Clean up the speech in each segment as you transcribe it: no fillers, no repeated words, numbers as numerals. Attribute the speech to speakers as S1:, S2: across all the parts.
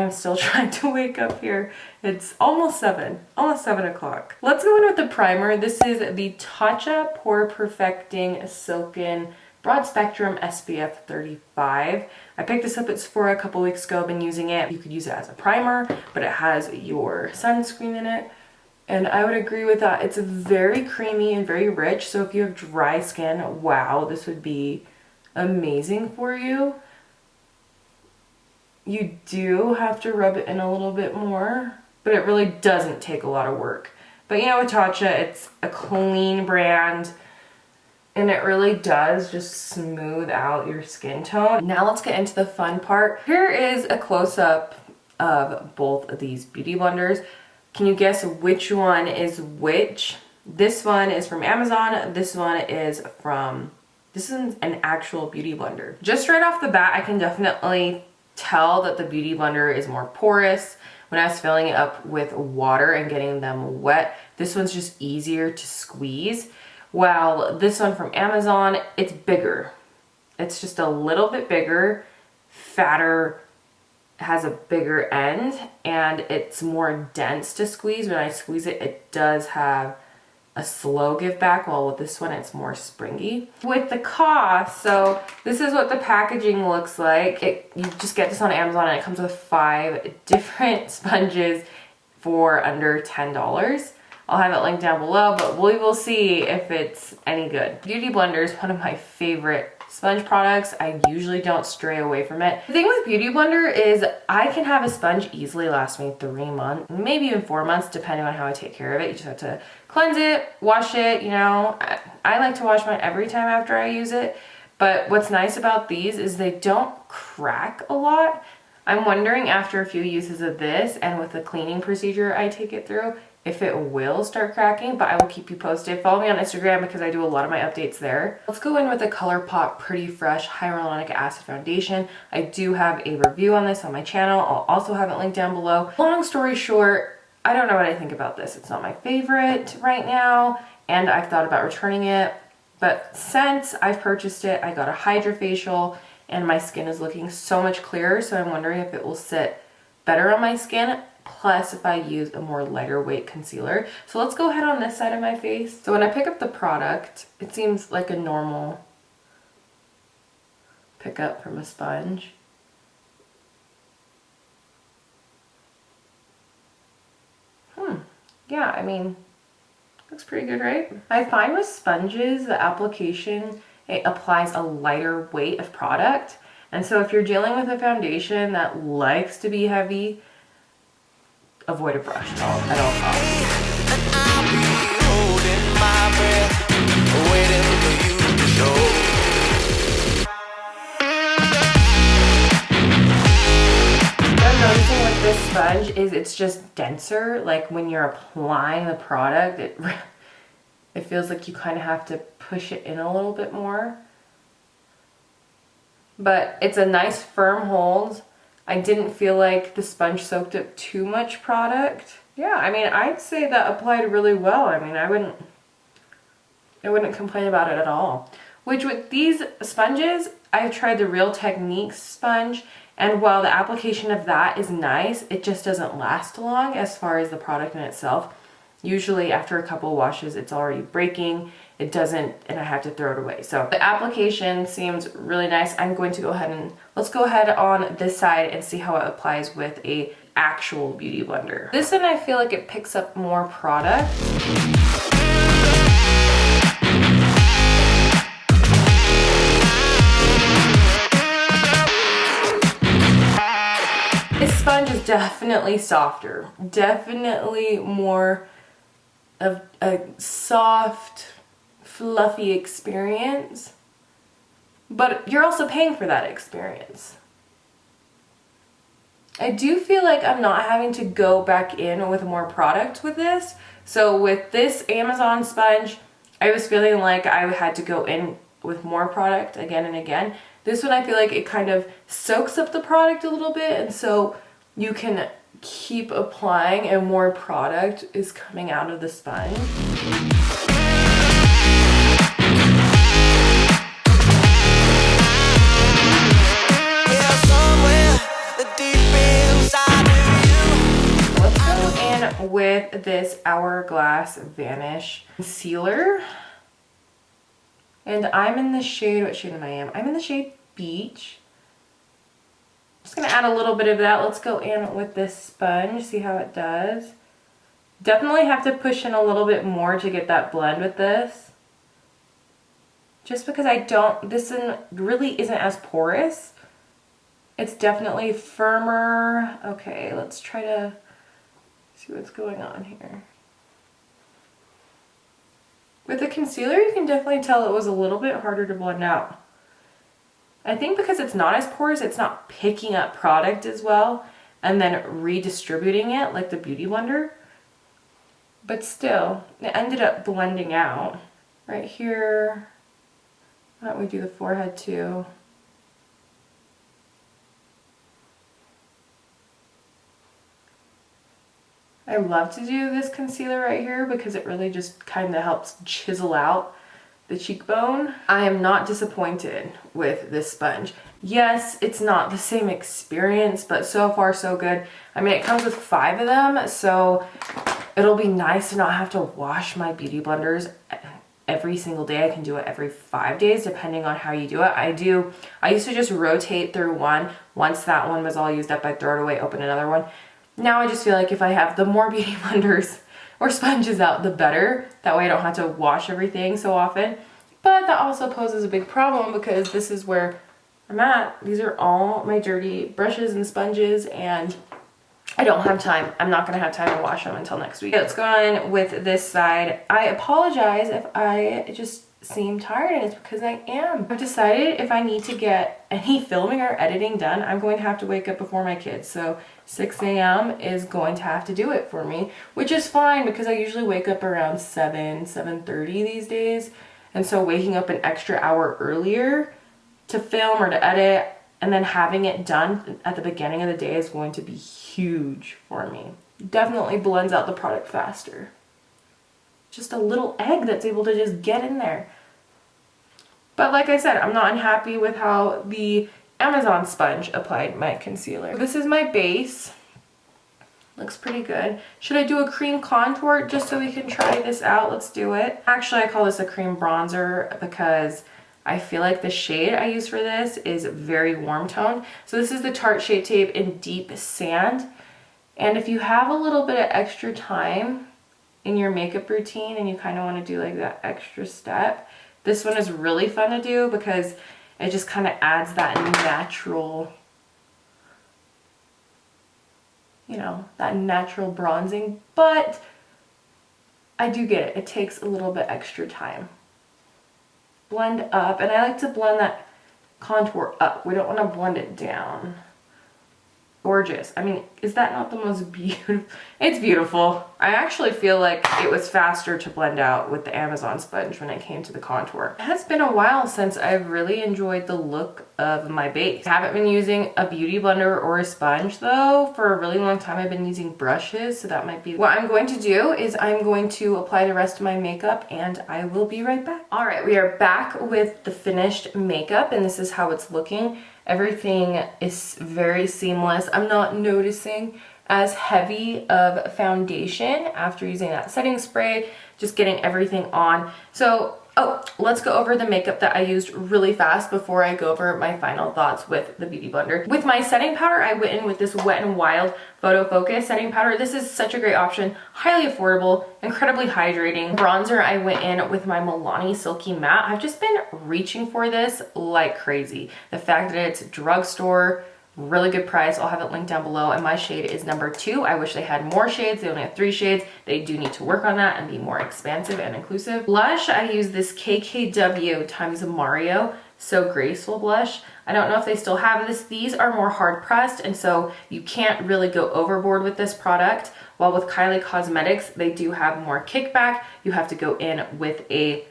S1: I'm still trying to wake up here. It's almost 7 o'clock. Let's go in with the primer. This is the Tarte Pore Perfecting Silken Broad Spectrum SPF 35. I picked this up at Sephora a couple weeks ago. I've been using it. You could use it as a primer, but it has your sunscreen in it. And I would agree with that. It's very creamy and very rich. So if you have dry skin, wow, this would be amazing for you. You do have to rub it in a little bit more, but it really doesn't take a lot of work. But you know, with Tarte, it's a clean brand and it really does just smooth out your skin tone. Now let's get into the fun part. Here is a close-up of both of these beauty blenders. Can you guess which one is which? This one is from Amazon. This is an actual beauty blender. Just right off the bat, I can definitely tell that the beauty blender is more porous. When I was filling it up with water and getting them wet, this one's just easier to squeeze. While this one from Amazon, it's bigger. It's just a little bit bigger, fatter, has a bigger end, and it's more dense to squeeze. When I squeeze it, it does have a slow give back, while with this one it's more springy. With the cost, so this is what the packaging looks like. You just get this on Amazon and it comes with 5 different sponges for under $10. I'll have it linked down below, but we will see if it's any good. Beauty blender is one of my favorite sponge products. I usually don't stray away from it. The thing with beauty blender is I can have a sponge easily last me 3 months, maybe even 4 months, depending on how I take care of it. You just have to cleanse it, wash it, you know. I like to wash mine every time after I use it, but what's nice about these is they don't crack a lot. I'm wondering after a few uses of this and with the cleaning procedure I take it through, if it will start cracking, but I will keep you posted. Follow me on Instagram because I do a lot of my updates there. Let's go in with the Colourpop Pretty Fresh Hyaluronic Acid Foundation. I do have a review on this on my channel. I'll also have it linked down below. Long story short, I don't know what I think about this. It's not my favorite right now, and I've thought about returning it. But since I've purchased it, I got a hydrofacial, and my skin is looking so much clearer, so I'm wondering if it will sit better on my skin. Plus if I use a more lighter weight concealer. So let's go ahead on this side of my face. So when I pick up the product, it seems like a normal pickup from a sponge. Yeah, I mean, looks pretty good, right? I find with sponges, the application, it applies a lighter weight of product. And so if you're dealing with a foundation that likes to be heavy, avoid a brush at all costs. What I'm noticing with this sponge is it's just denser. Like when you're applying the product, it feels like you kind of have to push it in a little bit more. But it's a nice firm hold. I didn't feel like the sponge soaked up too much product. Yeah, I mean, I'd say that applied really well. I mean, I wouldn't complain about it at all. Which with these sponges, I've tried the Real Techniques sponge, and while the application of that is nice, it just doesn't last long as far as the product in itself. Usually after a couple washes, it's already breaking. It doesn't, and I have to throw it away. So the application seems really nice. I'm going to go ahead and, let's go ahead on this side and see how it applies with a actual beauty blender. This one, I feel like it picks up more product. This sponge is definitely softer. Definitely more of a soft, fluffy experience, but you're also paying for that experience. I do feel like I'm not having to go back in with more product with this. So with this Amazon sponge, I was feeling like I had to go in with more product again and again. This one, I feel like it kind of soaks up the product a little bit, and so you can keep applying and more product is coming out of the sponge. Yeah, somewhere deep inside this Hourglass Vanish concealer. And I'm in the shade, what shade am I in? I'm in the shade Beach. Just gonna add a little bit of that. Let's go in with this sponge, see how it does. Definitely have to push in a little bit more to get that blend with this. Just because this really isn't as porous. It's definitely firmer. Okay, let's try to see what's going on here. With the concealer, you can definitely tell it was a little bit harder to blend out. I think because it's not as porous, it's not picking up product as well and then redistributing it like the Beauty Blender. But still, it ended up blending out. Right here, why don't we do the forehead too? I love to do this concealer right here because it really just kind of helps chisel out the cheekbone. I am not disappointed with this sponge. Yes, it's not the same experience, but so far so good. I mean, it comes with 5 of them, so it'll be nice to not have to wash my beauty blenders every single day. I can do it every 5 days, depending on how you do it. I used to just rotate through one. Once that one was all used up, I'd throw it away, open another one. Now I just feel like if I have the more beauty blenders or sponges out, the better. That way I don't have to wash everything so often. But that also poses a big problem because this is where I'm at. These are all my dirty brushes and sponges, and I don't have time. I'm not going to have time to wash them until next week. Okay, let's go on with this side. I apologize if I just seem tired, and it's because I am. I've decided if I need to get any filming or editing done, I'm going to have to wake up before my kids. So 6 a.m. is going to have to do it for me, which is fine because I usually wake up around 7:30 these days. And so waking up an extra hour earlier to film or to edit and then having it done at the beginning of the day is going to be huge for me. Definitely blends out the product faster. Just a little egg that's able to just get in there. But like I said, I'm not unhappy with how the Amazon sponge applied my concealer. This is my base. Looks pretty good. Should I do a cream contour just so we can try this out? Let's do it. Actually, I call this a cream bronzer because I feel like the shade I use for this is very warm toned. So this is the Tarte Shape Tape in Deep Sand. And if you have a little bit of extra time in your makeup routine and you kind of want to do like that extra step, this one is really fun to do because it just kind of adds that natural, you know, that natural bronzing, but I do get it. It takes a little bit extra time. Blend up, and I like to blend that contour up. We don't want to blend it down. Gorgeous. I mean, is that not the most beautiful? It's beautiful. I actually feel like it was faster to blend out with the Amazon sponge when it came to the contour. It has been a while since I've really enjoyed the look of my base. I haven't been using a beauty blender or a sponge though. For a really long time I've been using brushes, so that might be what I'm going to do. Is I'm going to apply the rest of my makeup and I will be right back. All right, we are back with the finished makeup and this is how it's looking. Everything is very seamless. I'm not noticing as heavy of foundation after using that setting spray, just getting everything on. So, let's go over the makeup that I used really fast before I go over my final thoughts with the Beauty Blender. With my setting powder, I went in with this Wet n Wild Photo Focus setting powder. This is such a great option, highly affordable, incredibly hydrating. Bronzer, I went in with my Milani Silky Matte. I've just been reaching for this like crazy. The fact that it's drugstore, really good price. I'll have it linked down below, and my shade is number 2. I wish they had more shades. They only have 3 shades. They do need to work on that and be more expansive and inclusive. Blush, I use this KKW times Mario So Graceful blush. I don't know if they still have this. These are more hard pressed, and so you can't really go overboard with this product. While with Kylie Cosmetics, they do have more kickback. You have to go in with a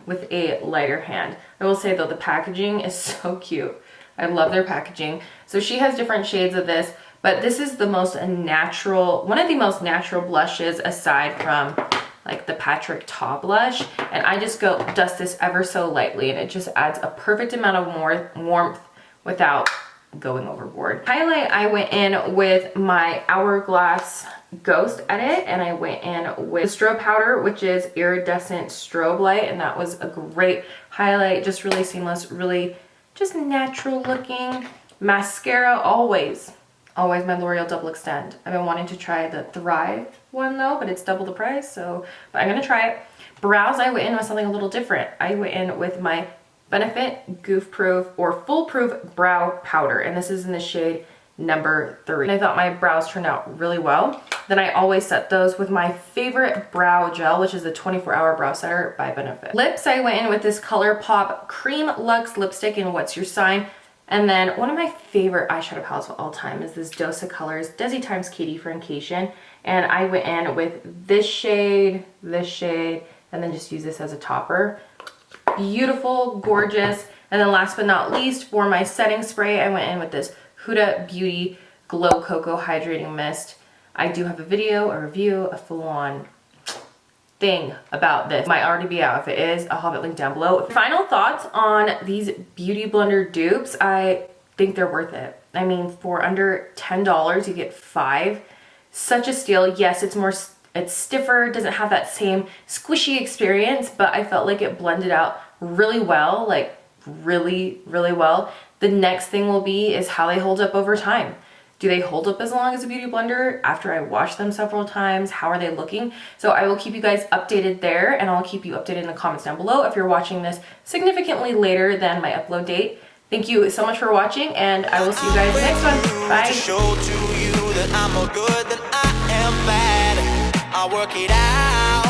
S1: with a lighter hand. I will say though, the packaging is so cute. I love their packaging. So she has different shades of this, but this is the most natural, one of the most natural blushes aside from like the Patrick Ta blush. And I just go dust this ever so lightly and it just adds a perfect amount of more warmth without going overboard. Highlight, I went in with my Hourglass Ghost Edit, and I went in with strobe powder, which is iridescent strobe light, and that was a great highlight. Just really seamless, really just natural looking. Mascara, always my L'Oreal Double Extend. I've been wanting to try the Thrive one though, but it's double the price, so but I'm gonna try it. Brows, I went in with something a little different. I went in with my Benefit Goof Proof or Foolproof Brow Powder, and this is in the shade number 3. And I thought my brows turned out really well. Then I always set those with my favorite brow gel, which is the 24-hour brow setter by Benefit. Lips, I went in with this Colourpop Cream Luxe lipstick in What's Your Sign. And then one of my favorite eyeshadow palettes of all time is this Dose of Colors Desi Times Katie Francation. And I went in with this shade, and then just use this as a topper. Beautiful, gorgeous. And then last but not least, for my setting spray, I went in with this Huda Beauty Glow Cocoa Hydrating Mist. I do have a video, a review, a full-on thing about this. Might already be out. If it is, I'll have it linked down below. Final thoughts on these Beauty Blender dupes. I think they're worth it. I mean, for under $10, you get 5. Such a steal. Yes, it's stiffer, doesn't have that same squishy experience, but I felt like it blended out really well, like really, really well. The next thing will be is how they hold up over time. Do they hold up as long as a beauty blender after I wash them several times? How are they looking? So I will keep you guys updated there, and I'll keep you updated in the comments down below if you're watching this significantly later than my upload date. Thank you so much for watching, and I will see you guys next one. Bye. Show to you that I'm more good than I am bad. I'll work it out.